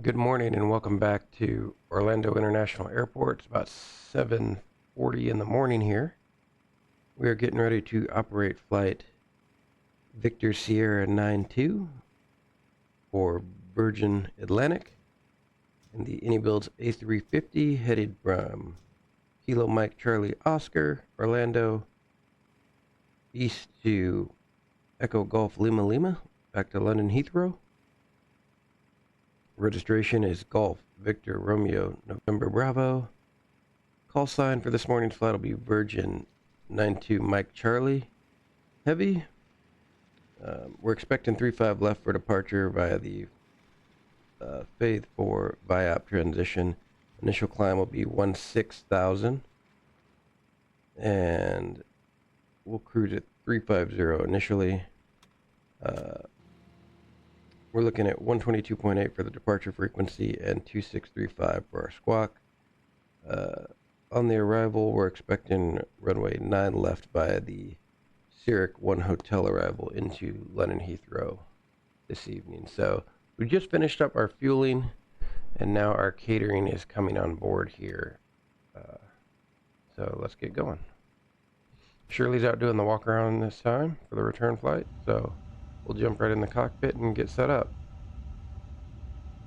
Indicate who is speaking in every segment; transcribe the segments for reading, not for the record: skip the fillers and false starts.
Speaker 1: Good morning and welcome back to Orlando International Airport. It's about 7:40 in the morning here. We are getting ready to operate flight Victor Sierra 92 for Virgin Atlantic and the iniBuilds A350 headed from Kilo Mike Charlie Oscar, Orlando, east to Echo Golf Lima Lima, back to London Heathrow. Registration is Golf Victor Romeo November Bravo. Call sign for this morning's flight will be Virgin 92 Mike Charlie Heavy. We're expecting 35 left for departure via the Faith 4 VIAP transition. Initial climb will be 16,000 and we'll cruise at 350 initially. We're looking at 122.8 for the departure frequency and 2635 for our squawk. On the arrival, we're expecting runway 9 left via the Zurich 1 hotel arrival into London Heathrow this evening. So we just finished up our fueling, and now our catering is coming on board here. So let's get going. Shirley's out doing the walk around this time for the return flight, so we'll jump right in the cockpit and get set up.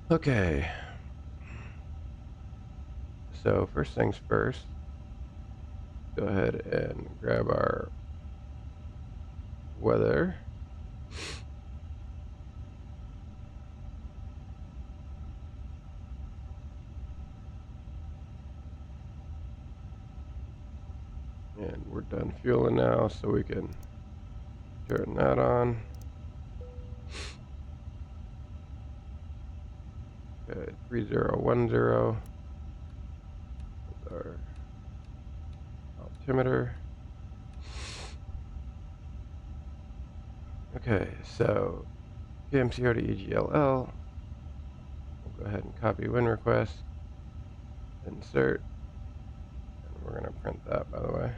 Speaker 1: Okay. So first things first, go ahead and grab our weather. And we're done fueling now, so we can turn that on. Okay, 3010 with our altimeter. Okay, so KMCO to EGLL. We'll go ahead and copy win request, insert, and we're going to print that, by the way.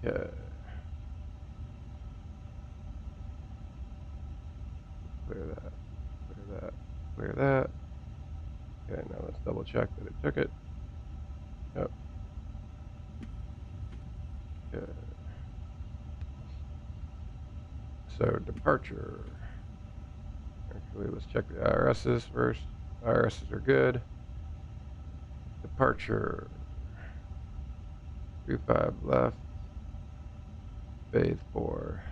Speaker 1: Okay. Clear that, clear that, clear that. Okay, now let's double check that it took it. Yep. Okay. So departure. Actually, let's check the IRSs first. IRSs are good. Departure. 35 left. Phase 4.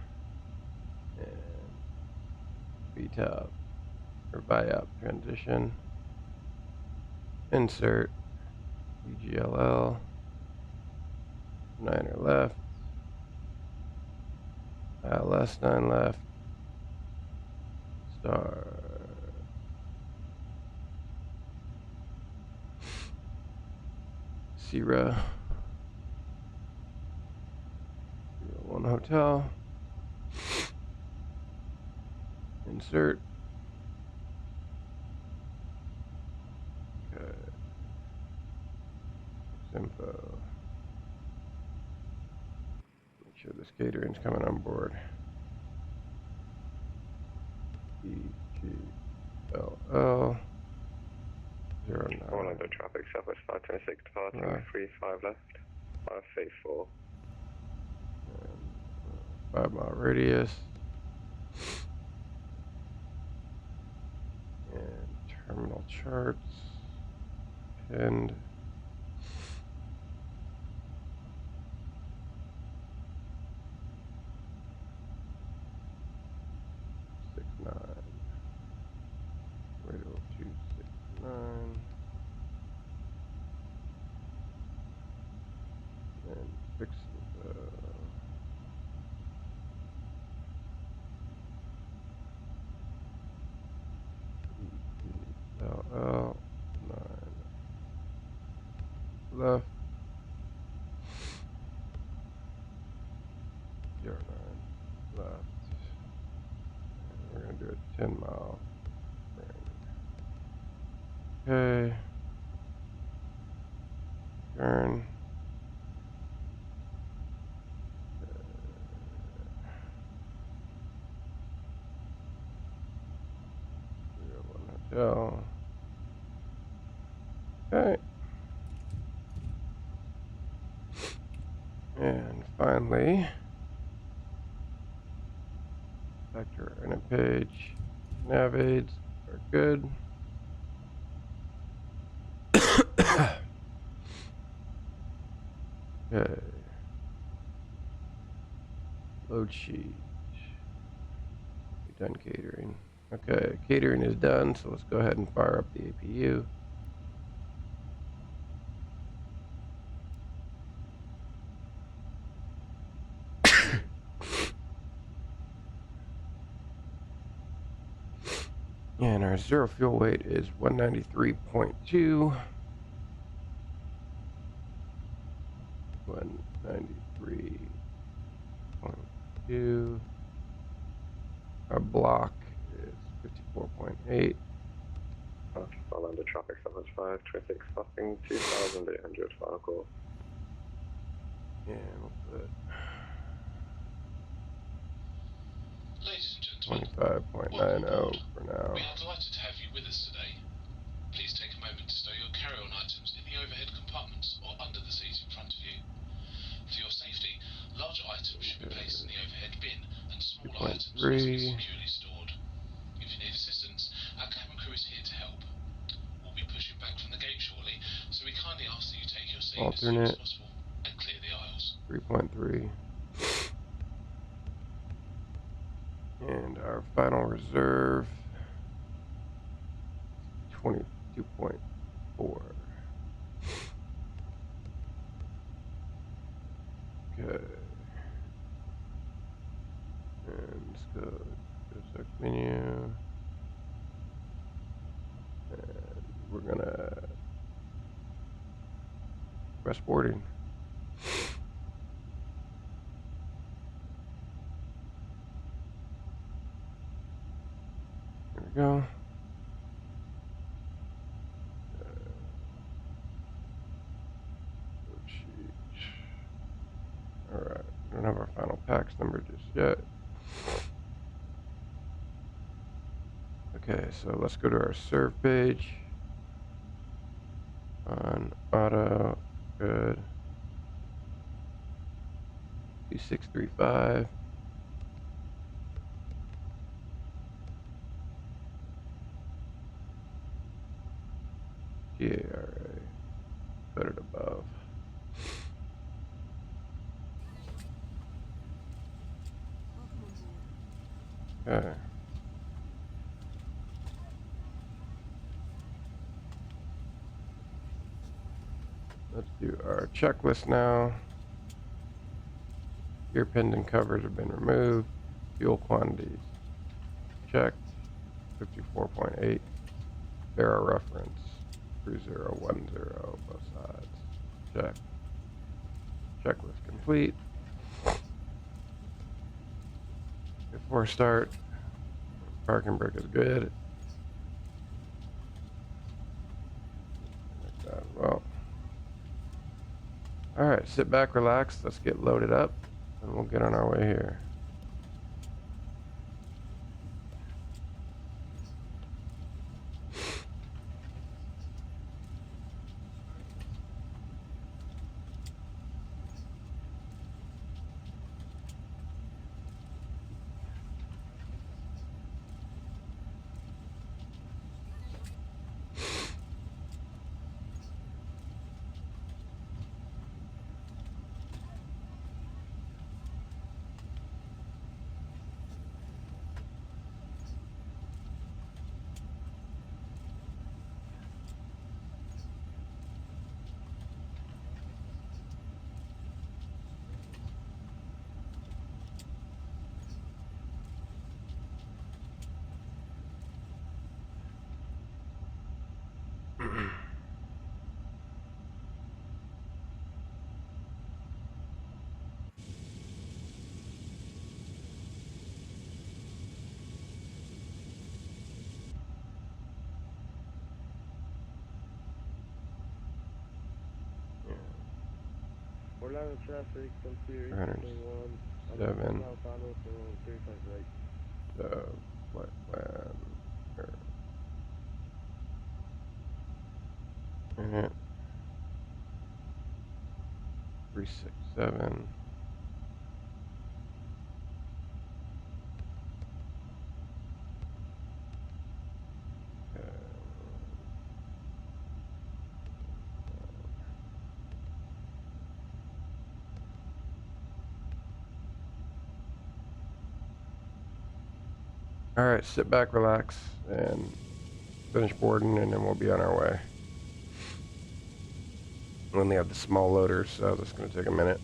Speaker 1: And VTOP or VIAP transition. Insert. EGLL. 9 are left. ILS 9 left. Star. Sierra 1 hotel. Insert. Okay. Info. Make sure this catering's coming on board. EGLL 09.
Speaker 2: Orlando traffic, Southwest 526 departing, 35 left, 5 phase 4.
Speaker 1: And, 5-mile radius. And terminal charts. Pinned. Radio 269. And fix the EGLL 9 left. 09 left. And we're going to do a 10-mile ring. Okay. Turn. Hotel. Okay. And finally, back to our init page. Nav aids are good. Okay. Load sheet. We've done catering. Okay, catering is done, so let's go ahead and fire up the APU. And our zero fuel weight is 193.2. 193.2. Our block is 54.8.
Speaker 2: Orlando traffic 75, 26 passing 2,800 final call.
Speaker 1: And we'll put
Speaker 3: Ladies and gentlemen,
Speaker 1: 25.90 for now.
Speaker 3: we are delighted to have you with us today. Please take a moment to stow your carry-on items in the overhead compartments or under the seats in front of you. For your safety, larger items should be placed in the overhead bin and smaller items must be securely stored. If you need assistance, our cabin crew is here to help. We'll be pushing back from the gate shortly, so we kindly ask that you take your seat as soon as possible and clear the aisles.
Speaker 1: 3.3. And our final reserve, 22.4. Okay. And let's go to the search menu. And we're gonna press boarding. Here we go. Load sheet. Alright, we don't have our final PAX number just yet. Okay, so let's go to our serve page. On auto, good. 2635. GARA, set it above. Okay. Let's do our checklist now. Gear pendant covers have been removed. Fuel quantities checked. 54.8. Barrel reference 3010. Both sides checked. Checklist complete. Before start, parking brake is good. Like that as well. All right, sit back, relax. Let's get loaded up, and we'll get on our way here.
Speaker 2: Orlando traffic, come clear
Speaker 1: 407.
Speaker 2: 18.1 on the 5-mile final for 35 right.
Speaker 1: Flight plan. Alright. 367. Alright, sit back, relax, and finish boarding, and then we'll be on our way. We only have the small loaders, so that's going to take a minute.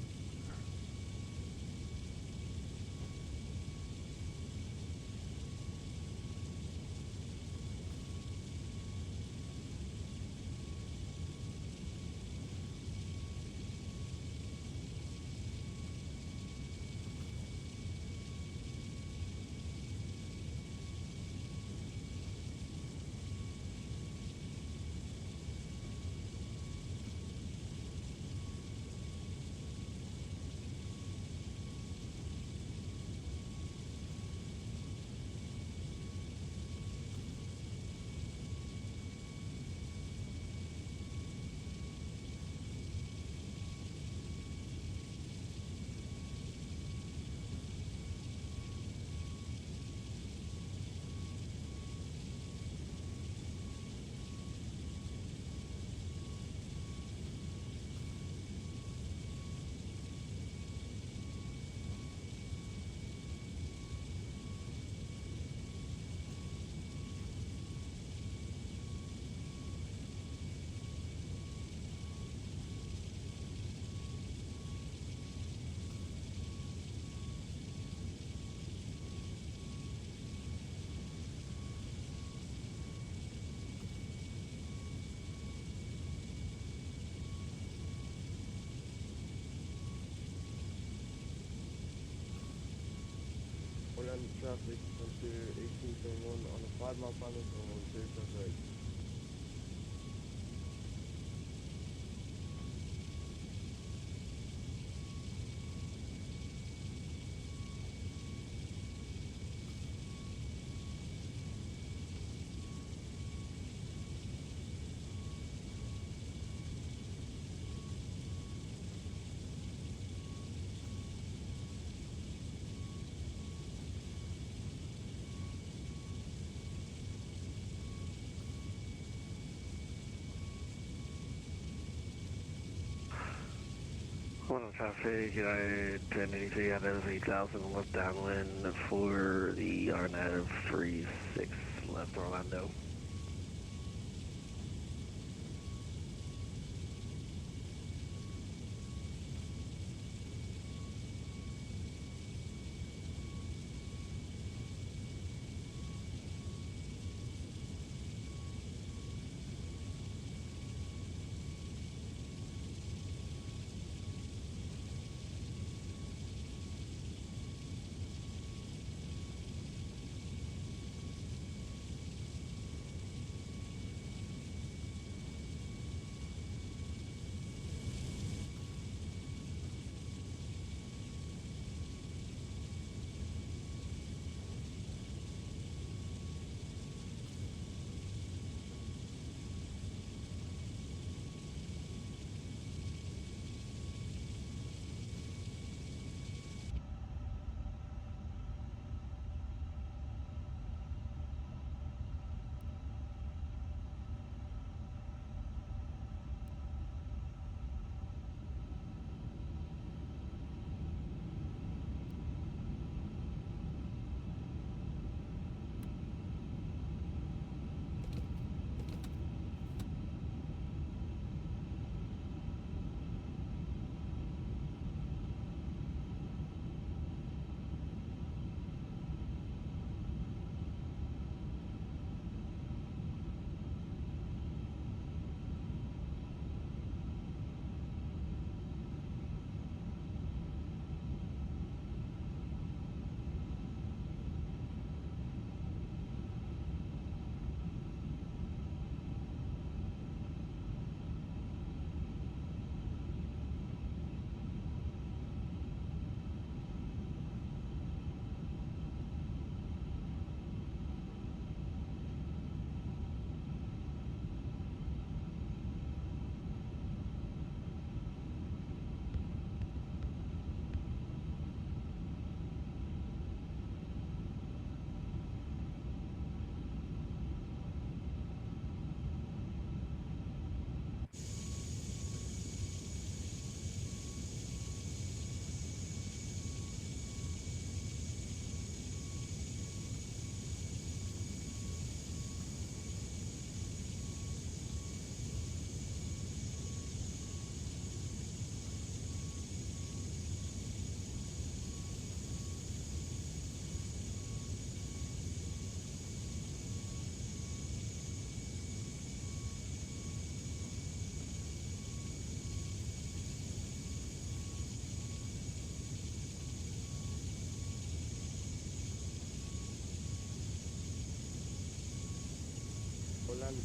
Speaker 2: Orlando traffic, come clear 18.1 on the 5-mile final for 35 right.
Speaker 4: London traffic, United 1083 out of 8000 left downwind for the RNAV 36 left Orlando.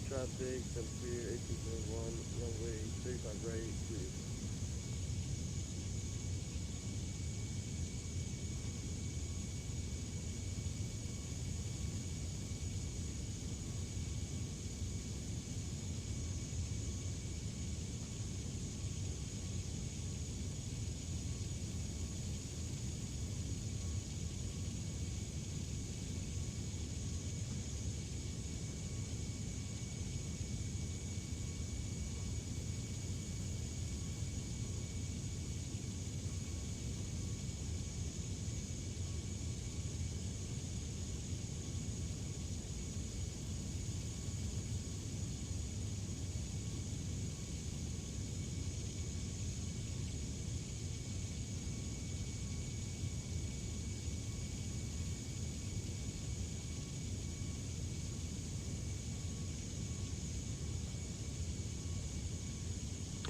Speaker 5: traffic, Temperature 18.1, runway 35 right, clear.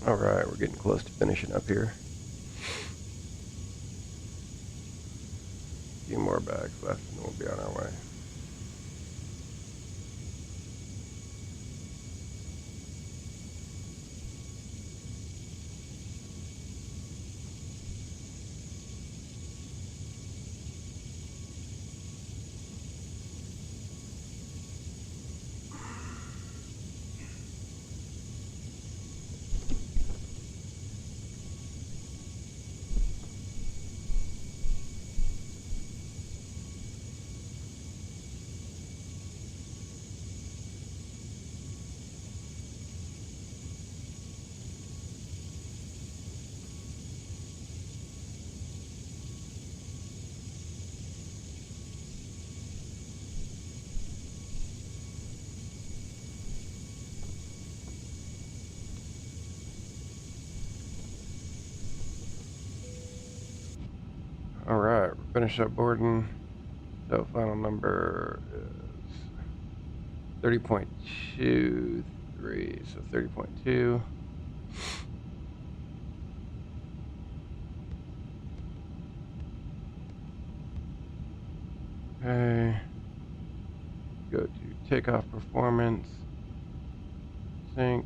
Speaker 1: Alright, we're getting close to finishing up here. A few more bags left and we'll be on our way. Alright, we're finished up boarding. So final number is 30.23, so 30.2. Okay. Go to takeoff performance. Sync.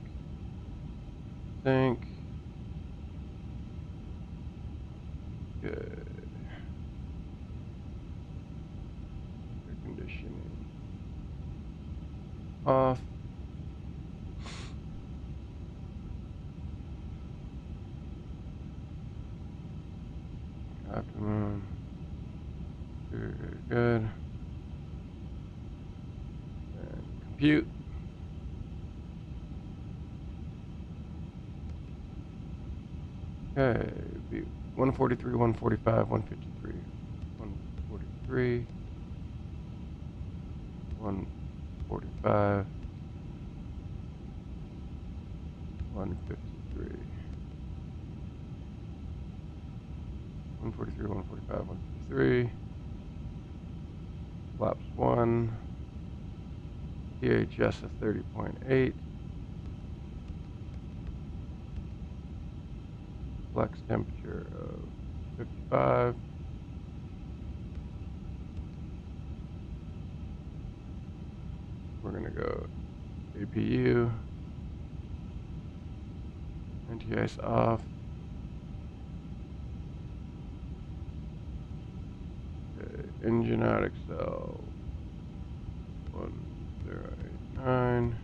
Speaker 1: Sync. Good. Air conditioning off. Optimum. Very, very good. And compute. Okay, be 143, 145, 153, 143, 145, 153, 143, 145, 153, flaps 1, THS of 30.8, flex temperature of 55, we're going to go APU, anti-ice off, okay, engine out Excel 1089,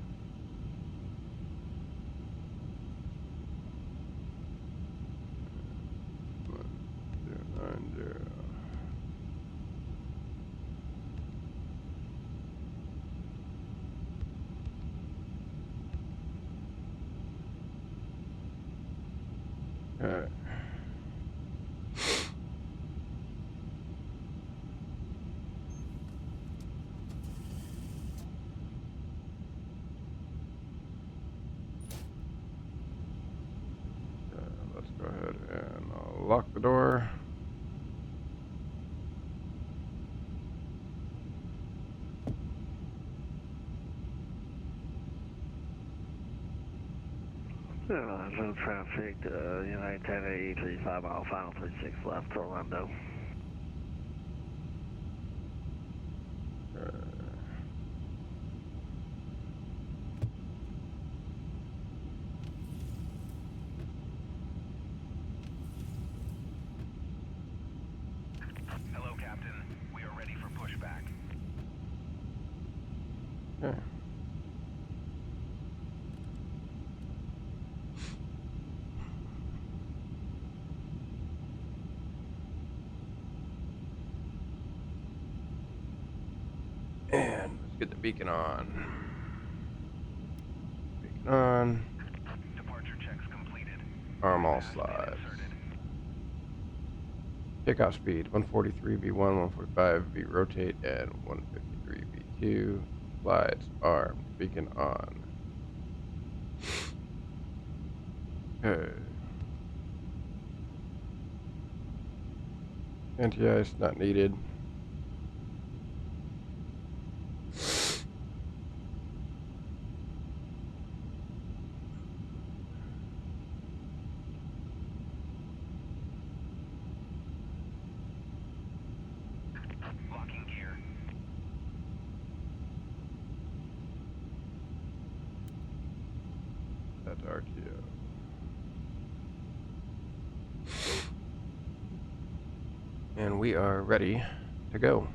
Speaker 1: okay. Let's go ahead and lock the door.
Speaker 4: No traffic, United 10 35 mile, final 36 left, Orlando.
Speaker 1: Get the beacon on. Beacon on.
Speaker 6: Departure checks completed.
Speaker 1: Arm all slides. Takeoff speed 143 V1, 145 V rotate, and 153 V2. Slides armed. Beacon on. Okay. Anti-ice not needed.
Speaker 6: Locking gear.
Speaker 1: That's RTO. And we are ready to go.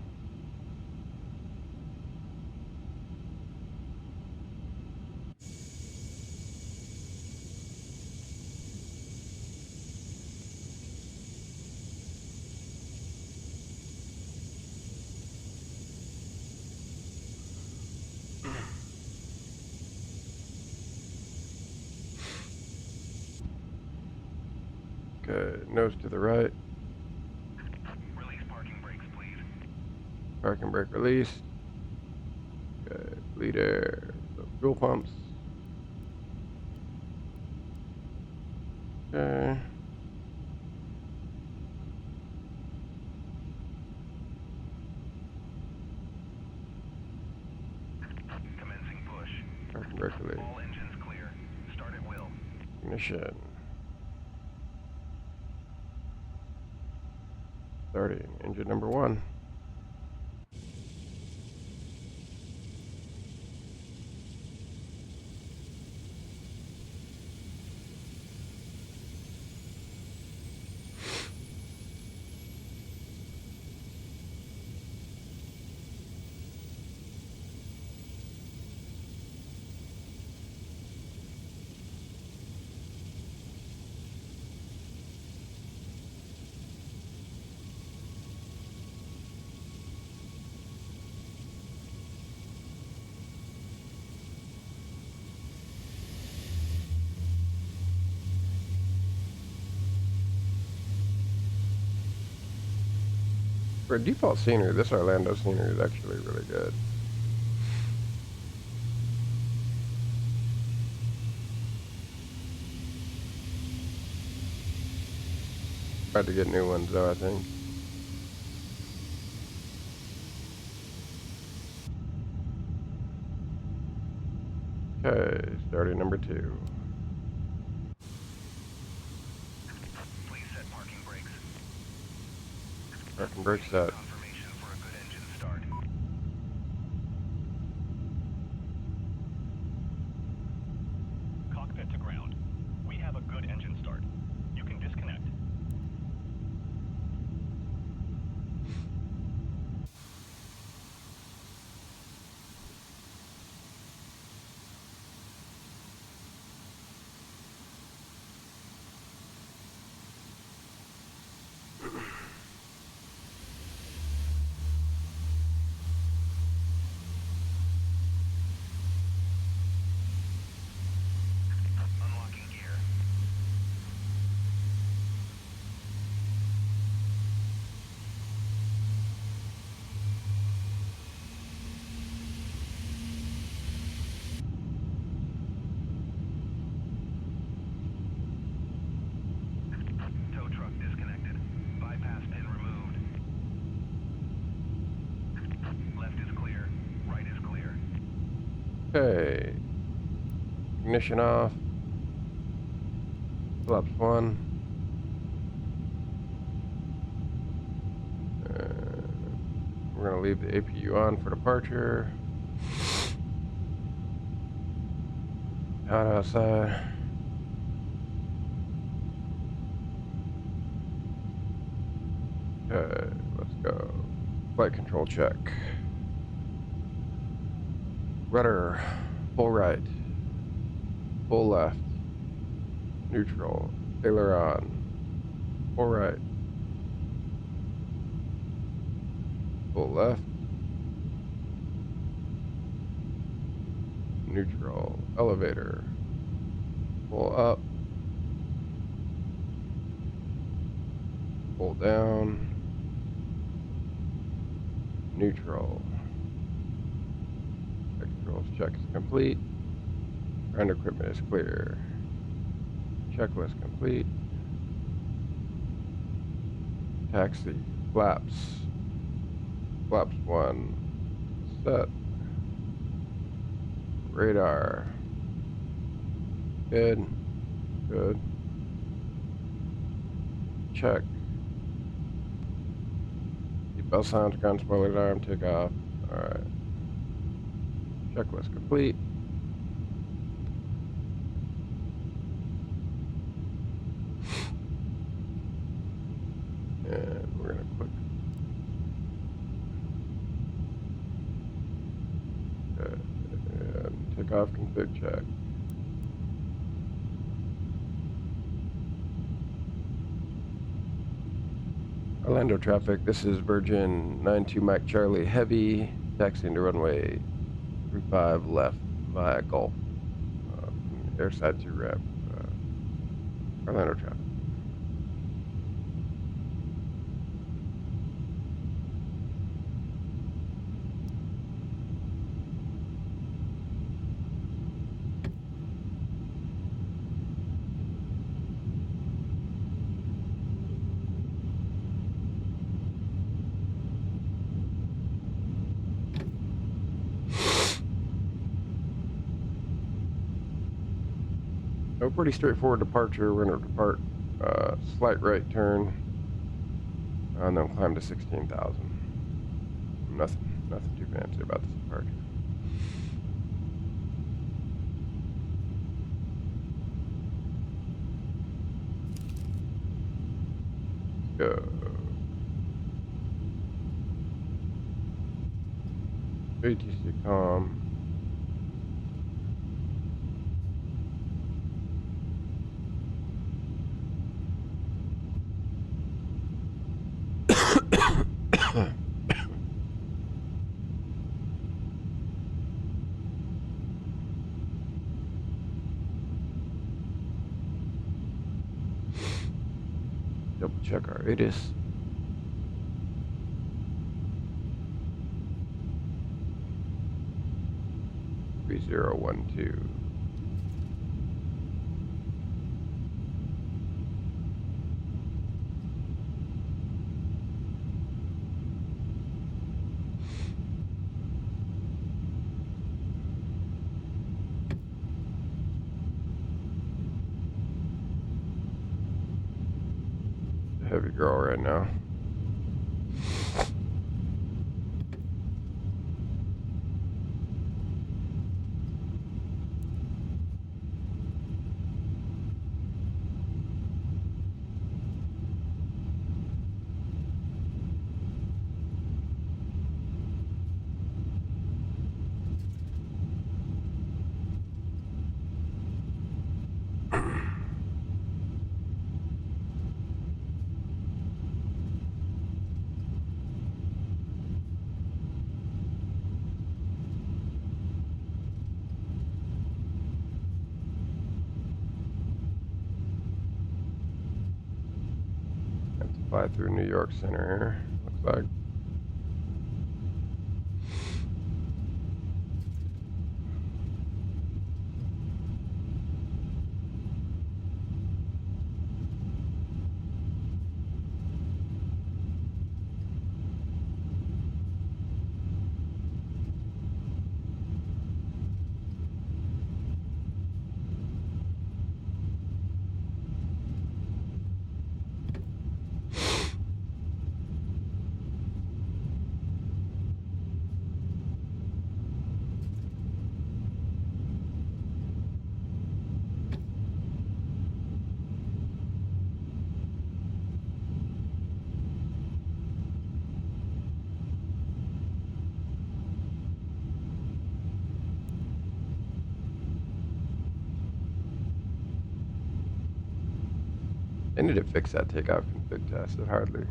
Speaker 1: Okay, nose to the right.
Speaker 6: Release parking brakes, please.
Speaker 1: Parking brake released. Okay, bleed air. So fuel pumps. Okay.
Speaker 6: Commencing push.
Speaker 1: Parking brake release.
Speaker 6: All engines clear. Start at will.
Speaker 1: Ignition. Starting engine number 1. For default scenery, this Orlando scenery is actually really good. Hard to get new ones though, I think. Okay, starting number 2.
Speaker 6: Please set parking brakes.
Speaker 1: Parking brake set.
Speaker 6: Confirmation for a good engine start. Cockpit to ground. We have a good engine start. You can disconnect. Unlocking gear. Tow truck disconnected. Bypass pin removed. Left is clear. Right is clear.
Speaker 1: Okay. Ignition off. Flaps 1. We're going to leave the APU on for departure. Out outside. Okay, let's go. Flight control check. Rudder, full right. Full left. Neutral. Aileron. Full right. Full left. Neutral. Elevator. Pull up. Pull down. Neutral. Controls check is complete. Ground equipment is clear. Checklist complete. Taxi. Flaps. Flaps 1. Set. Radar. Good. Good. Check. Seatbelt sounds, gun spoiler alarm, take off. Alright. Checklist complete. And we're going to click. And take off config check. Orlando traffic, this is Virgin 92 Mike Charlie Heavy, taxiing to runway 35 left via Gulf, airside 2 ramp, Orlando traffic. So pretty straightforward departure. We're going to depart, slight right turn, and then climb to 16,000. Nothing too fancy about this departure. Go. ATC comm. Double check our ATIS. (3012). Heavy girl right now. Fly through New York Center here, looks like. They need to fix that takeoff config test. It hardly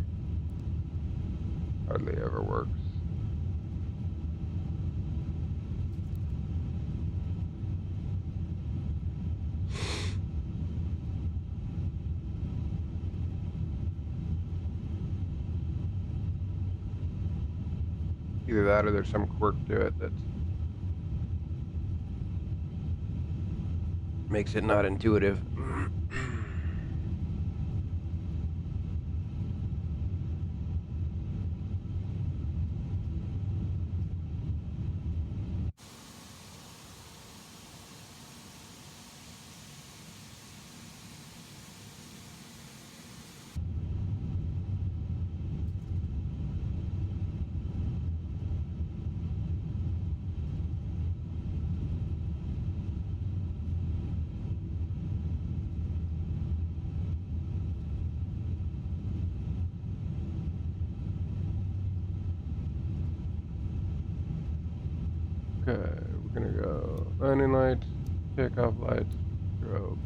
Speaker 1: ever works. Either that or there's some quirk to it that makes it not intuitive. Okay, we're gonna go landing lights, takeoff lights, strobe.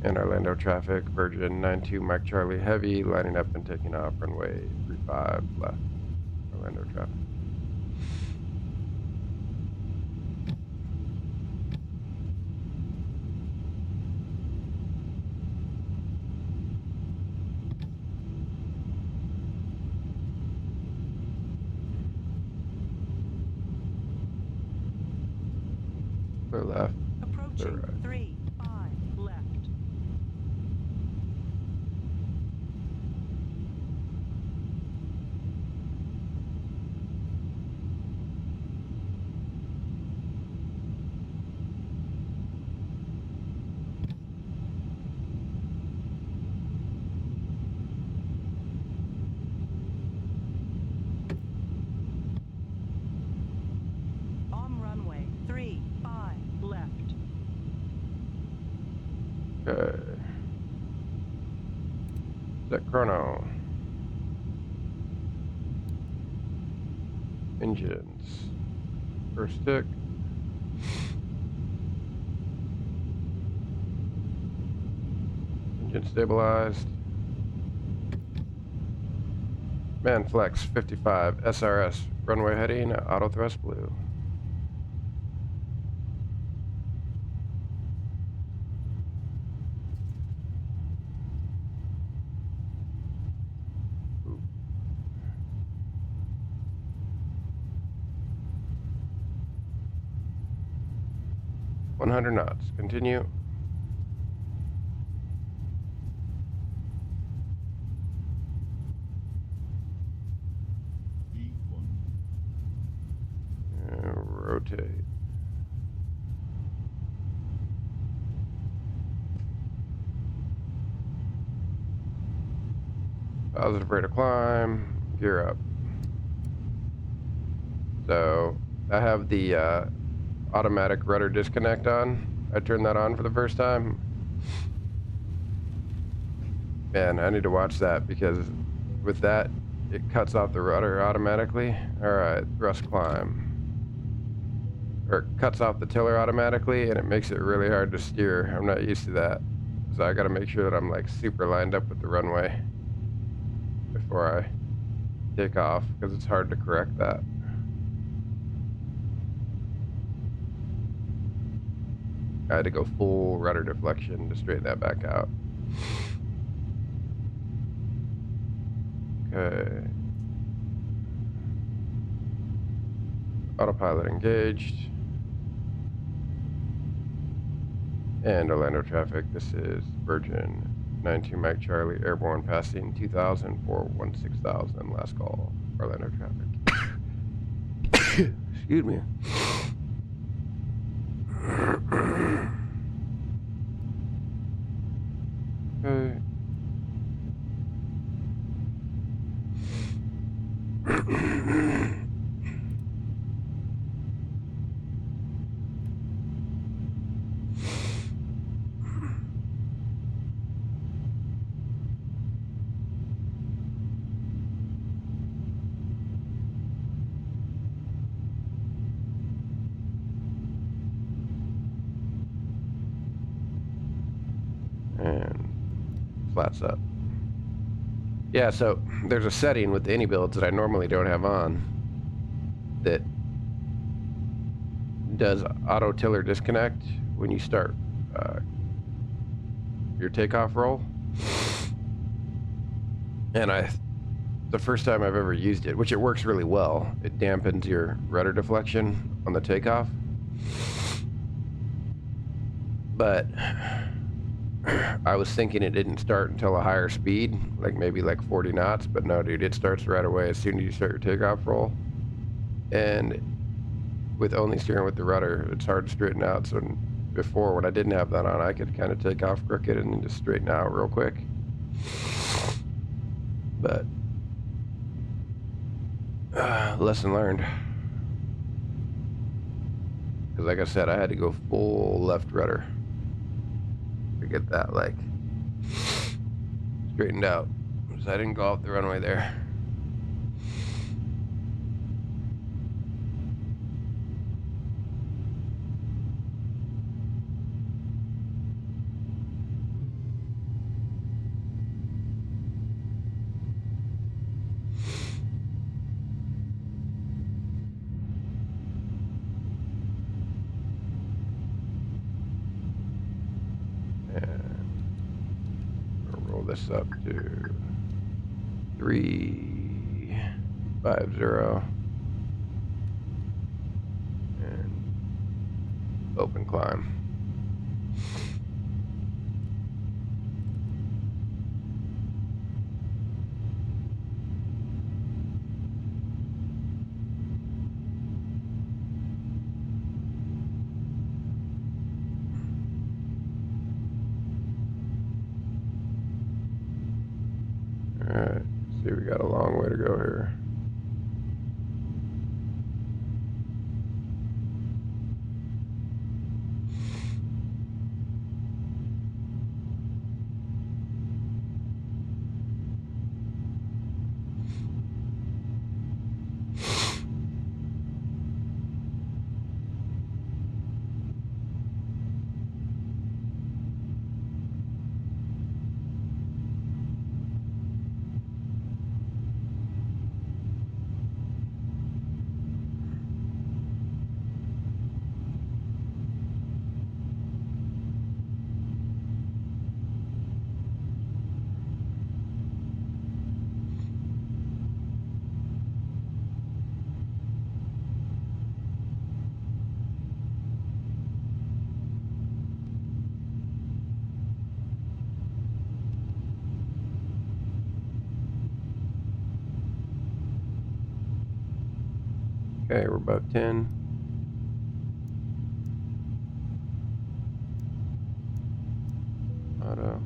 Speaker 1: And Orlando traffic, Virgin 92 Mike Charlie Heavy, lining up and taking off, runway 35 left, Orlando traffic. Clear left, clear
Speaker 7: Approaching
Speaker 1: right.
Speaker 7: 35 left. On runway 35 left.
Speaker 1: Okay. Set chrono. Engines. First stick. Engine stabilized. Man flex 55 SRS. Runway heading auto thrust blue. Ooh. $100 knots. Continue. Rotate. Positive rate of climb. Gear up. So I have the automatic rudder disconnect on. I turned that on for the first time. Man, I need to watch that because with that, it cuts off the rudder automatically. Alright, thrust climb. Or cuts off the tiller automatically, and it makes it really hard to steer. I'm not used to that. So I gotta make sure that I'm like super lined up with the runway before I take off, because it's hard to correct that. I had to go full rudder deflection to straighten that back out. Okay. Autopilot engaged. And Orlando traffic, this is Virgin 92 Mike Charlie, airborne passing 2,000 for 16,000, last call, Orlando traffic. Excuse me. Okay. And flats up. Yeah, so there's a setting with the iniBuilds that I normally don't have on that does auto tiller disconnect when you start your takeoff roll. And the first time I've ever used it, which it works really well, it dampens your rudder deflection on the takeoff. But I was thinking it didn't start until a higher speed, like maybe like 40 knots, but no, dude, it starts right away as soon as you start your takeoff roll. And with only steering with the rudder, it's hard to straighten out. So before, when I didn't have that on, I could kind of take off crooked and then just straighten out real quick. But lesson learned. Because like I said, I had to go full left rudder to get that like straightened out. So I didn't go off the runway there. This up to 350 and open climb. Alright, see, we got a long way to go here. Okay, we're about 10. Auto.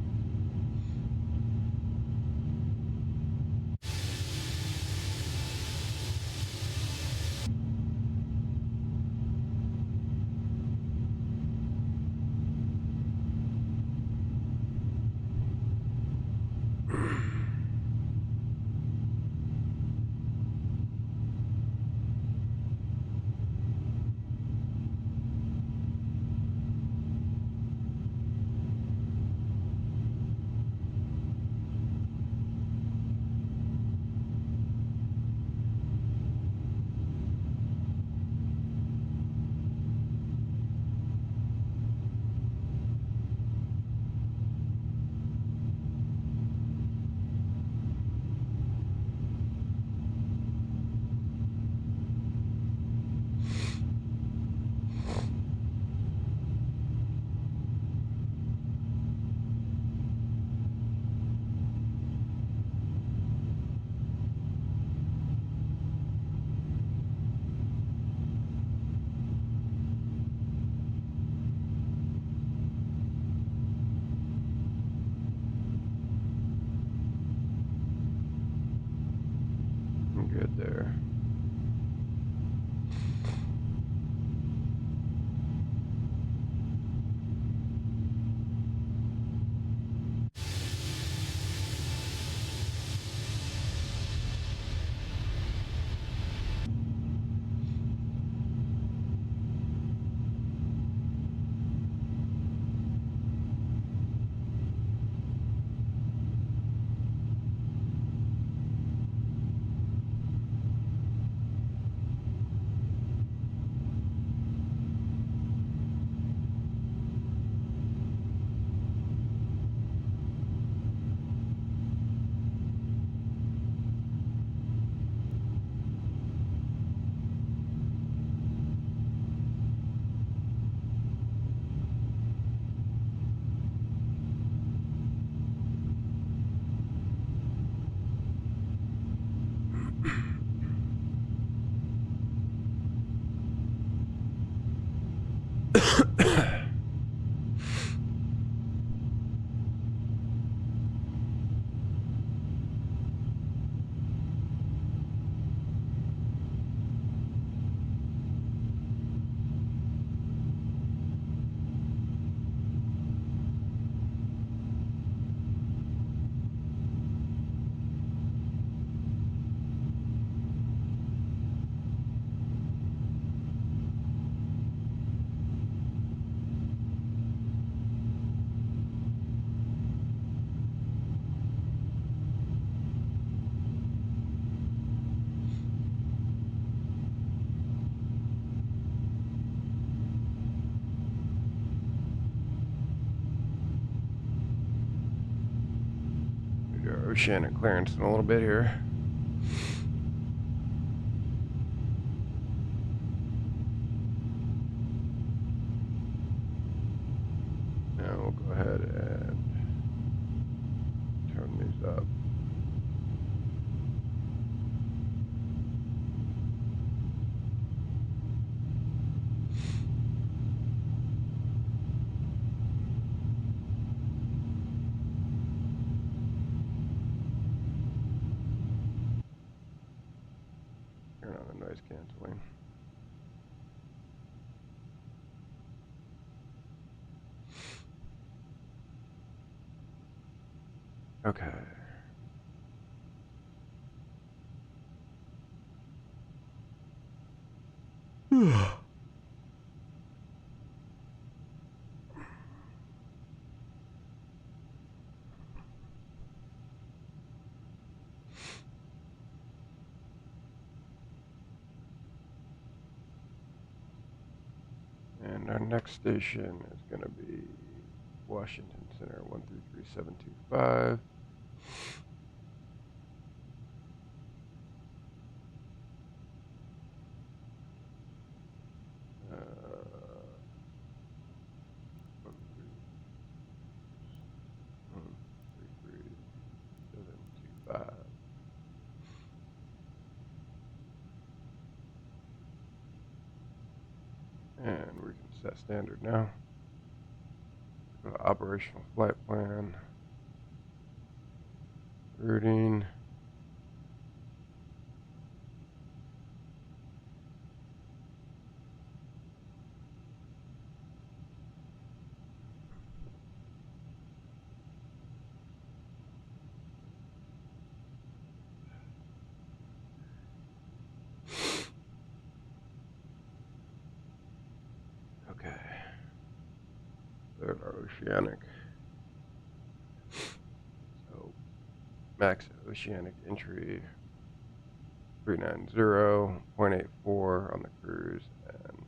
Speaker 1: I'm good there. oceanic clearance in a little bit here. Now we'll go ahead and turn these up. Turn on the noise canceling. Okay. And our next station is going to be Washington Center 133725. And we can set standard now. Operational flight plan. Routing. Okay. There's our oceanic. So max oceanic entry 390.84 on the cruise and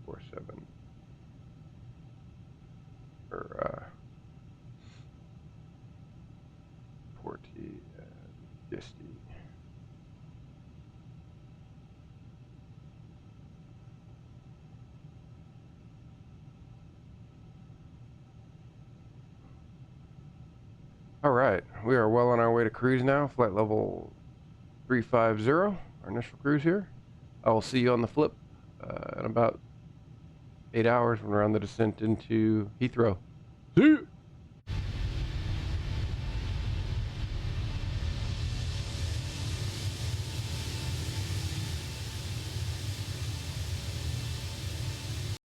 Speaker 1: 47 for Porty and Gisty. All right, we are well on our way to cruise now. Flight level 350, our initial cruise here. I will see you on the flip in about 8 hours when we're on the descent into Heathrow.